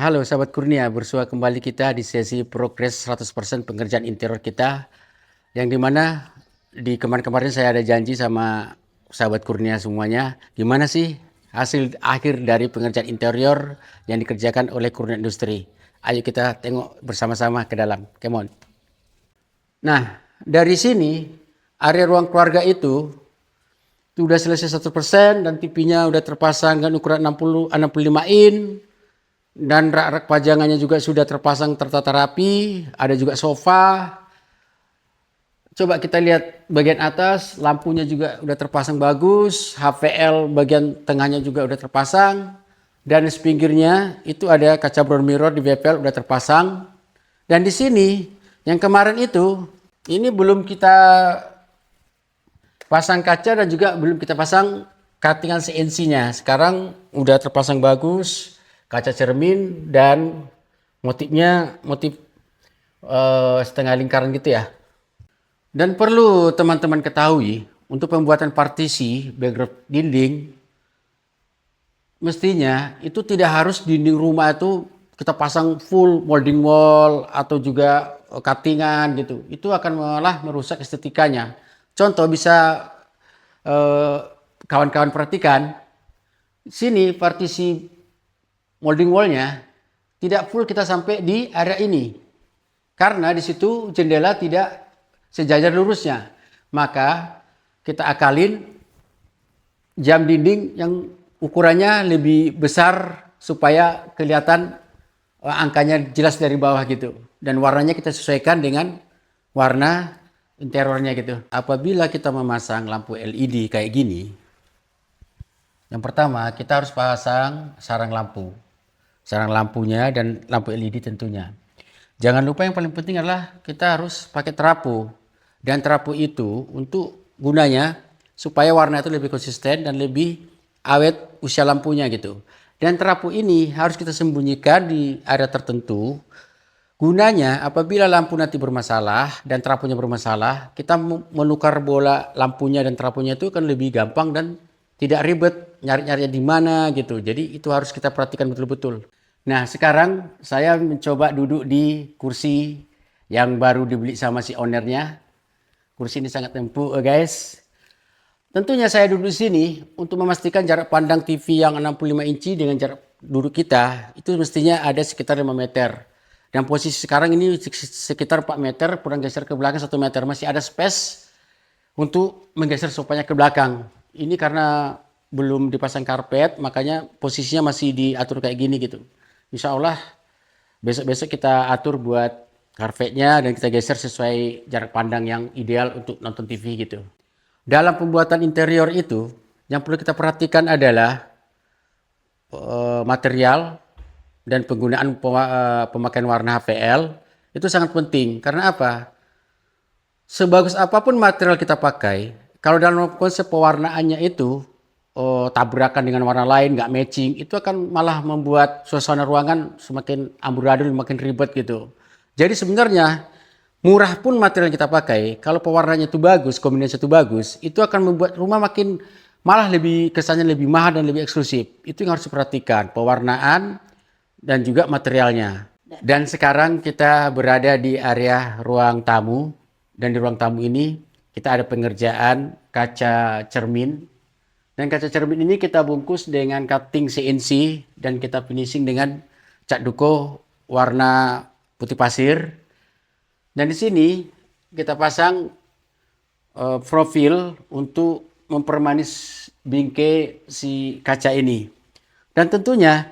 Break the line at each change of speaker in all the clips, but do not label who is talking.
Halo sahabat Kurnia, bersua kembali kita di sesi progres 100% pengerjaan interior kita. Yang dimana di kemarin-kemarin saya ada janji sama sahabat Kurnia semuanya. Gimana sih hasil akhir dari pengerjaan interior yang dikerjakan oleh Kurnia Industri. Ayo kita tengok bersama-sama ke dalam. Come on. Nah, dari sini area ruang keluarga itu sudah selesai 100% dan TV-nya udah terpasang dengan ukuran 65 in. Dan rak-rak pajangannya juga sudah terpasang tertata rapi, ada juga sofa. Coba kita lihat bagian atas, lampunya juga udah terpasang bagus, HVL bagian tengahnya juga udah terpasang. Dan di pinggirnya itu ada kaca brown mirror di bevel udah terpasang. Dan di sini yang kemarin itu, ini belum kita pasang kaca dan juga belum kita pasang cuttingan CNC-nya. Sekarang udah terpasang bagus, kaca cermin dan motifnya motif setengah lingkaran gitu ya. Dan perlu teman-teman ketahui, untuk pembuatan partisi background dinding, mestinya itu tidak harus dinding rumah itu kita pasang full molding wall atau juga cuttingan gitu. Itu akan malah merusak estetikanya. Contoh bisa kawan-kawan perhatikan, sini partisi molding wallnya tidak full kita sampai di area ini. Karena di situ jendela tidak sejajar lurusnya. Maka kita akalin jam dinding yang ukurannya lebih besar supaya kelihatan angkanya jelas dari bawah gitu. Dan warnanya kita sesuaikan dengan warna interiornya gitu. Apabila kita memasang lampu LED kayak gini, yang pertama kita harus pasang sarang lampu. Sarang lampunya dan lampu LED tentunya. Jangan lupa yang paling penting adalah kita harus pakai terapu. Dan terapu itu untuk gunanya supaya warna itu lebih konsisten dan lebih awet usia lampunya gitu. Dan terapu ini harus kita sembunyikan di area tertentu. Gunanya apabila lampu nanti bermasalah dan terapunya bermasalah, kita menukar bola lampunya dan terapunya itu kan lebih gampang dan tidak ribet nyari-nyarinya di mana gitu. Jadi itu harus kita perhatikan betul-betul. Nah sekarang saya mencoba duduk di kursi yang baru dibeli sama si ownernya. Kursi ini sangat empuk guys. Tentunya saya duduk di sini untuk memastikan jarak pandang TV yang 65 inci dengan jarak duduk kita itu mestinya ada sekitar 5 meter. Dan posisi sekarang ini sekitar 4 meter, kurang geser ke belakang 1 meter. Masih ada space untuk menggeser sofanya ke belakang. Ini karena belum dipasang karpet, makanya posisinya masih diatur kayak gini gitu. Insya Allah besok-besok kita atur buat karpetnya dan kita geser sesuai jarak pandang yang ideal untuk nonton TV gitu. Dalam pembuatan interior itu, yang perlu kita perhatikan adalah material dan penggunaan pemakaian warna HVL itu sangat penting. Karena apa? Sebagus apapun material kita pakai, kalau dalam konsep pewarnaannya itu tabrakan dengan warna lain, nggak matching, itu akan malah membuat suasana ruangan semakin amburadul, makin ribet gitu. Jadi sebenarnya murah pun material yang kita pakai, kalau pewarnanya itu bagus, kombinasi itu bagus, itu akan membuat rumah makin malah lebih kesannya lebih mahal dan lebih eksklusif. Itu yang harus diperhatikan, pewarnaan dan juga materialnya. Dan sekarang kita berada di area ruang tamu, dan di ruang tamu ini kita ada pengerjaan kaca cermin. Dan kaca cermin ini kita bungkus dengan cutting CNC dan kita finishing dengan cat duko warna putih pasir. Dan di sini kita pasang profil untuk mempermanis bingkai si kaca ini. Dan tentunya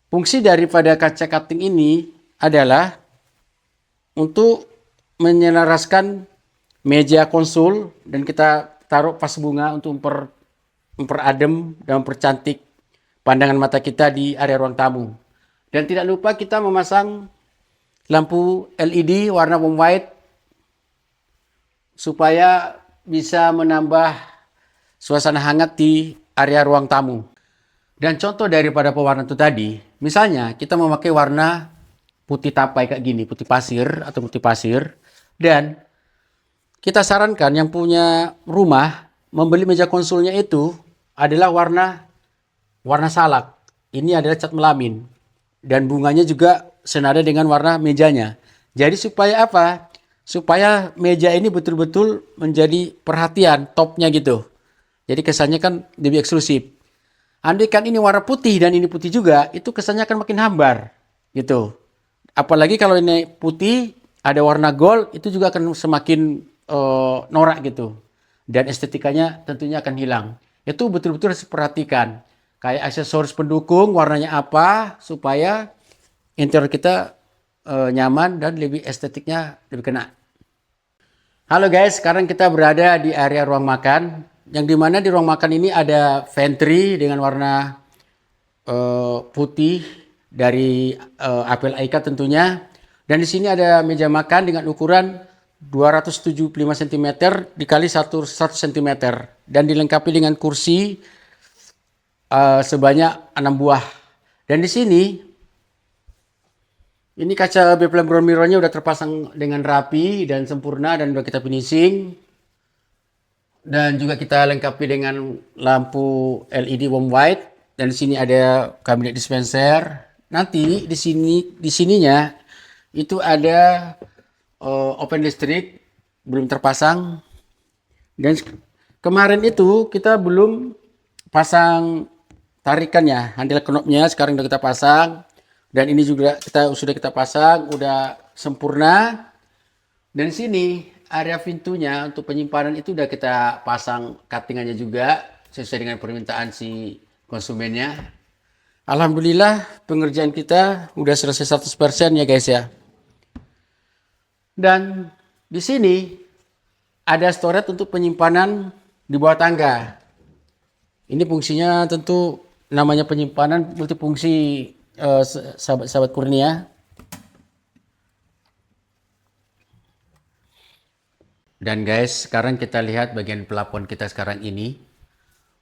fungsi daripada kaca cutting ini adalah untuk menyelaraskan meja konsul dan kita taruh vas bunga untuk memperadem dan mempercantik pandangan mata kita di area ruang tamu. Dan tidak lupa kita memasang lampu LED warna warm white supaya bisa menambah suasana hangat di area ruang tamu. Dan contoh daripada pewarna itu tadi, misalnya kita memakai warna putih tapai kayak gini, putih pasir atau putih pasir, dan kita sarankan yang punya rumah membeli meja konsulnya itu adalah warna salak. Ini adalah cat melamin. dan bunganya juga senada dengan warna mejanya. Jadi supaya apa? Supaya meja ini betul-betul menjadi perhatian topnya gitu. Jadi kesannya kan lebih eksklusif. Andai kan ini warna putih dan ini putih juga, itu kesannya akan makin hambar gitu. Apalagi kalau ini putih, ada warna gold, itu juga akan semakin norak gitu. Dan estetikanya tentunya akan hilang. Itu betul-betul harus diperhatikan. Kayak aksesoris pendukung, warnanya apa, supaya interior kita nyaman dan lebih estetiknya lebih kena. Halo guys, sekarang kita berada di area ruang makan. Yang dimana di ruang makan ini ada pantry dengan warna putih dari apel Aika tentunya. Dan di sini ada meja makan dengan ukuran 275 cm dikali 1 cm dan dilengkapi dengan kursi sebanyak 6 buah. Dan di sini ini kaca B-plan ground mirrornya udah terpasang dengan rapi dan sempurna dan udah kita finishing. Dan juga kita lengkapi dengan lampu LED warm white. Dan di sini ada kabinet dispenser. Nanti di sininya itu ada open listrik belum terpasang. Dan kemarin itu kita belum pasang tarikannya, handle knobnya sekarang udah kita pasang. Dan ini juga sudah kita pasang, udah sempurna. Dan di sini area pintunya untuk penyimpanan itu udah kita pasang cuttingannya juga sesuai dengan permintaan si konsumennya. Alhamdulillah pengerjaan kita udah selesai 100% ya guys ya. Dan di sini ada storage untuk penyimpanan di bawah tangga. Ini fungsinya tentu namanya penyimpanan multifungsi sahabat-sahabat Kurnia. Dan guys, sekarang kita lihat bagian pelafon kita sekarang ini.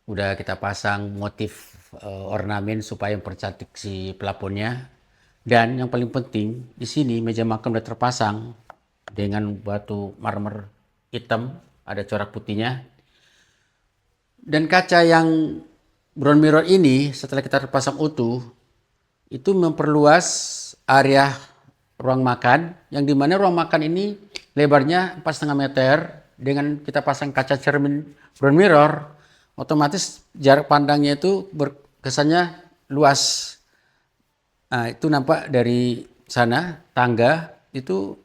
Udah kita pasang motif ornamen supaya mempercantik si pelafonnya. Dan yang paling penting, di sini meja makan udah terpasang dengan batu marmer hitam, ada corak putihnya. Dan kaca yang brown mirror ini setelah kita terpasang utuh, itu memperluas area ruang makan, yang dimana ruang makan ini lebarnya 4,5 meter. Dengan kita pasang kaca cermin brown mirror, otomatis jarak pandangnya itu kesannya luas. Nah, itu nampak dari sana tangga itu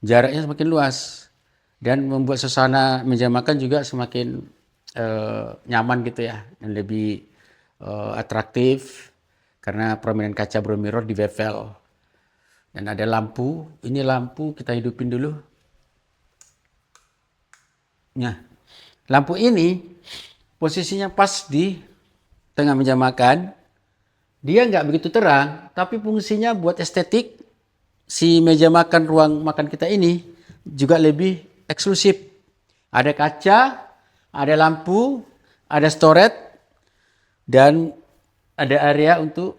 jaraknya semakin luas dan membuat suasana meja makan juga semakin nyaman gitu ya, dan lebih atraktif karena permainan kaca brown mirror di bevel. Dan ada lampu, ini lampu kita hidupin dulu. Nah, lampu ini posisinya pas di tengah meja makan. Dia nggak begitu terang, tapi fungsinya buat estetik si meja makan, ruang makan kita ini juga lebih eksklusif. Ada kaca, ada lampu, ada storage, dan ada area untuk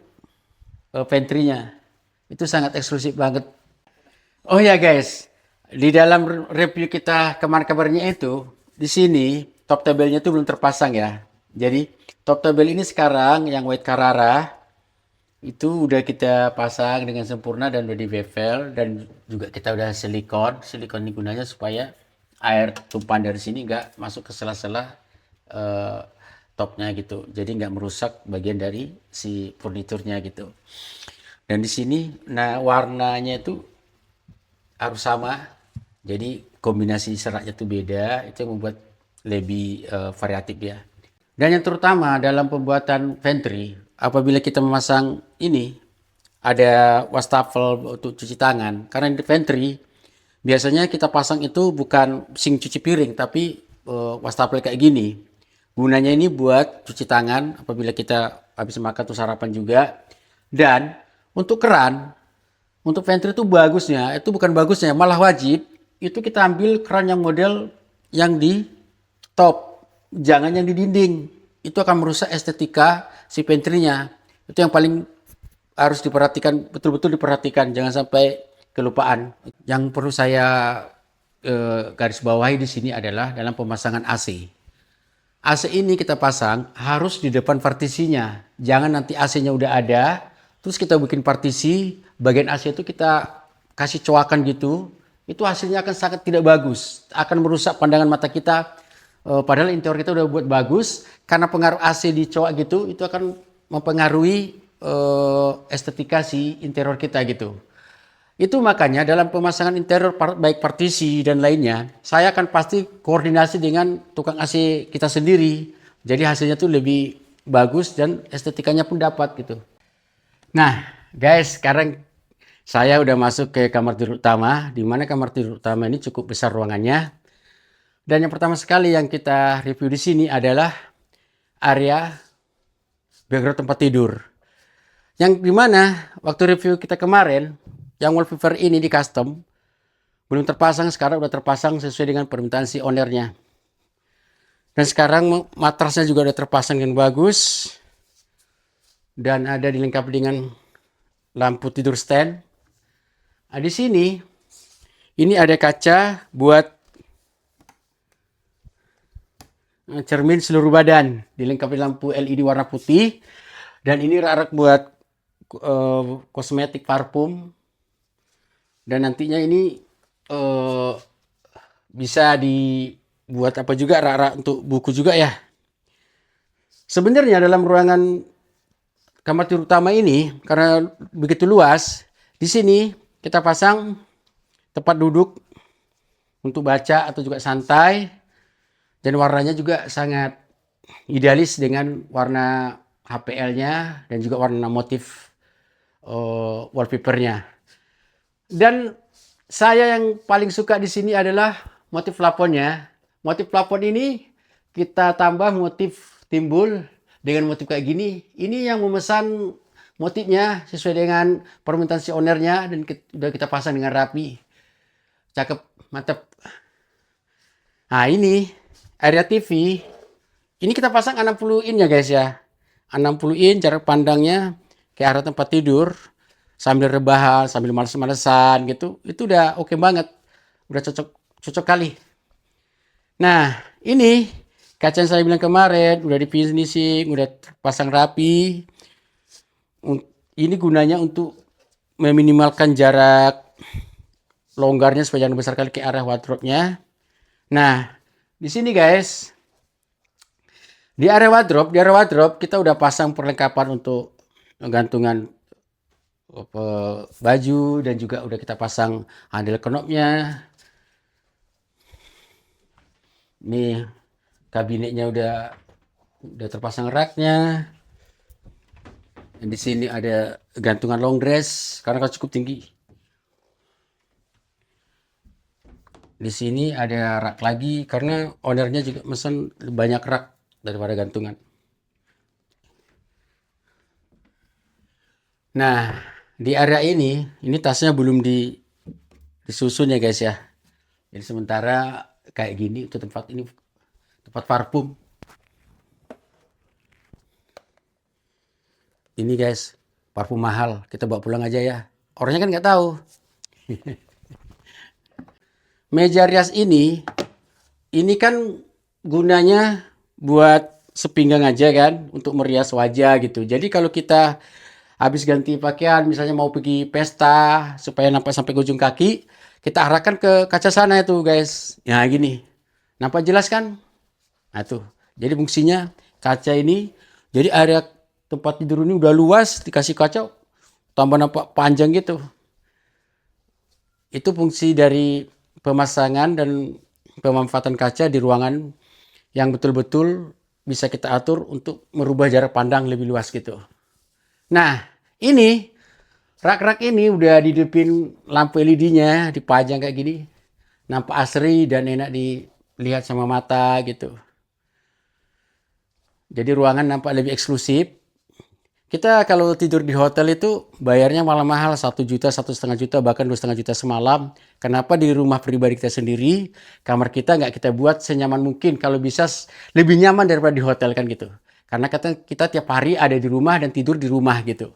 pantry-nya. Itu sangat eksklusif banget. Oh ya guys, di dalam review kita kemarin-kabarnya itu, di sini top tabelnya itu belum terpasang ya. Jadi top tabel ini sekarang yang white Carrara itu udah kita pasang dengan sempurna dan udah di bevel, dan juga kita udah silikon. Silikon ini gunanya supaya air tumpahan dari sini nggak masuk ke sela-sela topnya gitu. Jadi nggak merusak bagian dari si furniturnya gitu. Dan di sini, nah warnanya itu harus sama. Jadi kombinasi seratnya itu beda, itu yang membuat lebih variatif ya. Dan yang terutama dalam pembuatan pantry, apabila kita memasang ini, ada wastafel untuk cuci tangan. Karena di pantry, biasanya kita pasang itu bukan sink cuci piring, tapi wastafel kayak gini. Gunanya ini buat cuci tangan apabila kita habis makan atau sarapan juga. Dan untuk keran, untuk pantry itu bagusnya, itu bukan bagusnya, malah wajib, itu kita ambil keran yang model yang di top, jangan yang di dinding. Itu akan merusak estetika si pantry-nya. Itu yang paling harus diperhatikan, betul-betul diperhatikan, jangan sampai kelupaan. Yang perlu saya garis bawahi di sini adalah dalam pemasangan AC. AC ini kita pasang harus di depan partisinya. Jangan nanti AC-nya udah ada, Terus kita bikin partisi, bagian AC itu kita kasih coakan gitu, itu hasilnya akan sangat tidak bagus, akan merusak pandangan mata kita. Padahal interior kita udah buat bagus, karena pengaruh AC di coak gitu, itu akan mempengaruhi estetika si interior kita gitu. Itu makanya dalam pemasangan interior baik partisi dan lainnya, saya akan pasti koordinasi dengan tukang AC kita sendiri. Jadi hasilnya tuh lebih bagus dan estetikanya pun dapat gitu. Nah, guys, sekarang saya udah masuk ke kamar tidur utama, di mana kamar tidur utama ini cukup besar ruangannya. Dan yang pertama sekali yang kita review di sini adalah area background tempat tidur. Yang dimana waktu review kita kemarin, yang wallpaper ini di custom, belum terpasang, sekarang udah terpasang sesuai dengan permintaan si ownernya. Dan sekarang matrasnya juga udah terpasang dengan bagus. Dan ada dilengkapi dengan lampu tidur stand. Nah, di sini ini ada kaca buat cermin seluruh badan, dilengkapi lampu LED warna putih, dan ini rak buat kosmetik parfum, dan nantinya ini bisa dibuat apa juga, rak untuk buku juga ya. Sebenarnya dalam ruangan kamar tidur utama ini karena begitu luas, di sini kita pasang tempat duduk untuk baca atau juga santai, dan warnanya juga sangat idealis dengan warna HPL-nya dan juga warna motif wallpaper-nya. Dan saya yang paling suka di sini adalah motif plafonnya. Motif plafon ini kita tambah motif timbul dengan motif kayak gini. Ini yang memesan motifnya sesuai dengan permintaan si ownernya, dan udah kita pasang dengan rapi. Cakep, mantap. Nah, ini area TV. Ini kita pasang 60 in ya guys ya. 60 in jarak pandangnya ke arah tempat tidur. Sambil rebahan, sambil males-malesan gitu. Itu udah oke banget. Udah cocok kali. Nah, ini kaca yang saya bilang kemarin udah finishing, udah terpasang rapi. Ini gunanya untuk meminimalkan jarak longgarnya supaya jangan besar kali ke arah wardrobe-nya. Nah, di sini guys, di area wardrobe kita udah pasang perlengkapan untuk gantungan baju, dan juga udah kita pasang handle knob-nya. Nih kabinetnya udah terpasang raknya. Dan di sini ada gantungan long dress karena kan cukup tinggi. Di sini ada rak lagi karena ownernya juga mesen banyak rak daripada gantungan. Nah, di area ini tasnya belum disusun ya guys ya. Jadi sementara kayak gini itu tempat parfum. Ini guys, parfum mahal, kita bawa pulang aja ya. Orangnya kan nggak tahu. Meja rias ini kan gunanya buat sepinggang aja kan, untuk merias wajah gitu. Jadi kalau kita habis ganti pakaian, misalnya mau pergi pesta supaya nampak sampai ke ujung kaki, kita arahkan ke kaca sana itu guys. Ya gini, nampak jelas kan? Nah tuh, jadi fungsinya kaca ini, jadi area tempat tidur ini udah luas, dikasih kaca tambah nampak panjang gitu. Itu fungsi dari pemasangan dan pemanfaatan kaca di ruangan yang betul-betul bisa kita atur untuk merubah jarak pandang lebih luas gitu. Nah, ini rak-rak ini udah dihidupin lampu LED-nya, dipajang kayak gini. Nampak asri dan enak dilihat sama mata gitu. Jadi ruangan nampak lebih eksklusif. Kita kalau tidur di hotel itu bayarnya malah mahal, 1 juta, 1,5 juta, bahkan 2,5 juta semalam. Kenapa di rumah pribadi kita sendiri, kamar kita nggak kita buat senyaman mungkin, kalau bisa lebih nyaman daripada di hotel kan gitu. Karena kita tiap hari ada di rumah dan tidur di rumah gitu.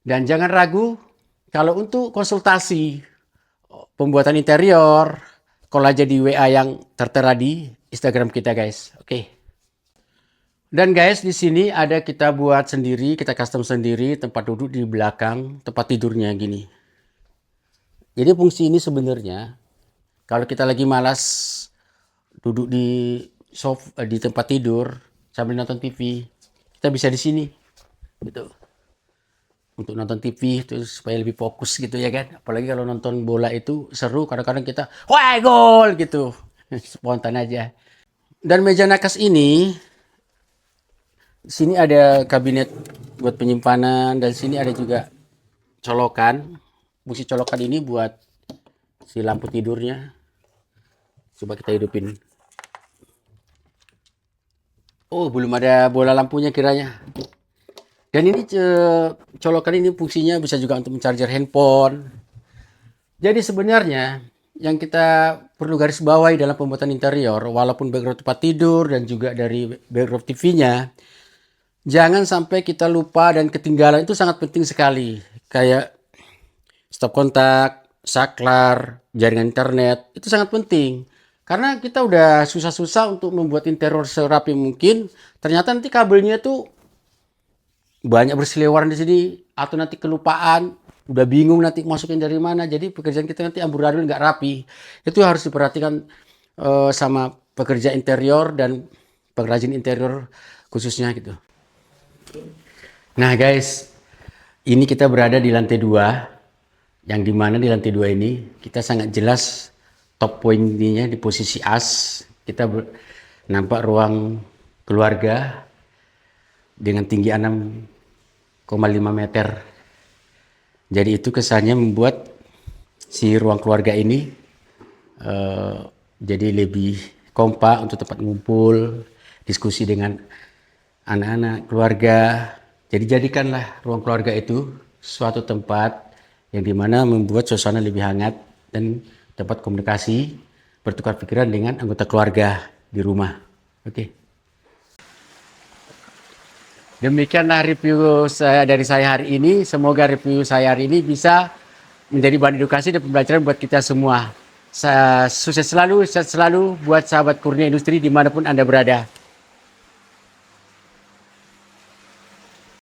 Dan jangan ragu, kalau untuk konsultasi pembuatan interior, call aja di WA yang tertera di Instagram kita guys. Oke. Dan guys, di sini ada kita buat sendiri, kita custom sendiri tempat duduk di belakang tempat tidurnya gini. Jadi fungsi ini sebenarnya kalau kita lagi malas duduk di tempat tidur sambil nonton TV, kita bisa di sini gitu. Untuk nonton TV terus supaya lebih fokus gitu ya kan. Apalagi kalau nonton bola itu seru, kadang-kadang kita, wah gol gitu. Spontan aja. Dan meja nakas ini, sini ada kabinet buat penyimpanan dan sini ada juga colokan. Fungsi colokan ini buat si lampu tidurnya. Coba kita hidupin. Oh, belum ada bola lampunya kiranya. Dan ini colokan ini fungsinya bisa juga untuk mencarger handphone. Jadi sebenarnya yang kita perlu garis bawahi dalam pembuatan interior, walaupun background tempat tidur dan juga dari background TV-nya, jangan sampai kita lupa dan ketinggalan, itu sangat penting sekali. Kayak stop kontak, saklar, jaringan internet, itu sangat penting. Karena kita udah susah-susah untuk membuat interior serapi mungkin, ternyata nanti kabelnya tuh banyak berseliweran di sini, atau nanti kelupaan, udah bingung nanti masukin dari mana, jadi pekerjaan kita nanti amburadul nggak rapi. Itu harus diperhatikan sama pekerja interior dan pengrajin interior khususnya gitu. Nah guys, ini kita berada di lantai 2, yang dimana di lantai 2 ini kita sangat jelas top pointnya di posisi as. Kita nampak ruang keluarga dengan tinggi 6,5 meter. Jadi itu kesannya membuat si ruang keluarga ini jadi lebih kompak untuk tempat ngumpul, diskusi dengan anak-anak, keluarga. Jadi jadikanlah ruang keluarga itu suatu tempat yang dimana membuat suasana lebih hangat dan tempat komunikasi, bertukar pikiran dengan anggota keluarga di rumah. Oke. Demikianlah review dari saya hari ini. Semoga review saya hari ini bisa menjadi bahan edukasi dan pembelajaran buat kita semua. Sukses selalu, sehat selalu buat sahabat Kurnia Industri dimanapun Anda berada.